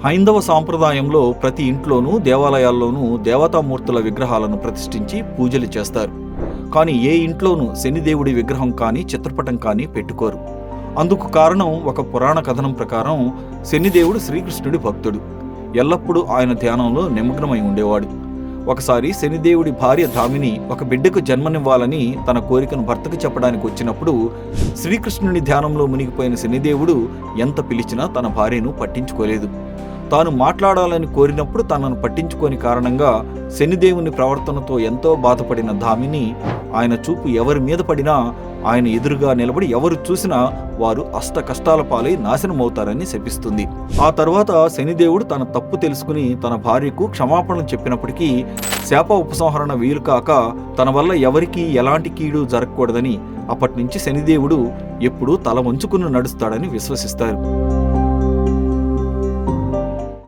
హైందవ సాంప్రదాయంలో ప్రతి ఇంట్లోనూ దేవాలయాల్లోనూ దేవతామూర్తుల విగ్రహాలను ప్రతిష్ఠించి పూజలు చేస్తారు. కానీ ఏ ఇంట్లోనూ శనిదేవుడి విగ్రహం కానీ చిత్రపటం కానీ పెట్టుకోరు. అందుకు కారణం ఒక పురాణ కథనం ప్రకారం శనిదేవుడు శ్రీకృష్ణుడి భక్తుడు. ఎల్లప్పుడూ ఆయన ధ్యానంలో నిమగ్నమై ఉండేవాడు. ఒకసారి శనిదేవుడి భార్య ధామిని ఒక బిడ్డకు జన్మనివ్వాలని తన కోరికను భర్తకు చెప్పడానికి వచ్చినప్పుడు శ్రీకృష్ణుని ధ్యానంలో మునిగిపోయిన శనిదేవుడు ఎంత పిలిచినా తన భార్యను పట్టించుకోలేదు. తాను మాట్లాడాలని కోరినప్పుడు తనను పట్టించుకోని కారణంగా శనిదేవుని ప్రవర్తనతో ఎంతో బాధపడిన ధామిని ఆయన చూపు ఎవరి మీద పడినా ఆయన ఎదురుగా నిలబడి ఎవరు చూసినా వారు అష్ట కష్టాల పాలై నాశనమవుతారని శపిస్తుంది. ఆ తర్వాత శనిదేవుడు తన తప్పు తెలుసుకుని తన భార్యకు క్షమాపణలు చెప్పినప్పటికీ శాప ఉపసంహరణ వీలు కాక తన వల్ల ఎవరికీ ఎలాంటి కీడు జరగకూడదని అప్పటి నుంచి శనిదేవుడు ఎప్పుడూ తల వంచుకుని నడుస్తాడని విశ్వసిస్తారు.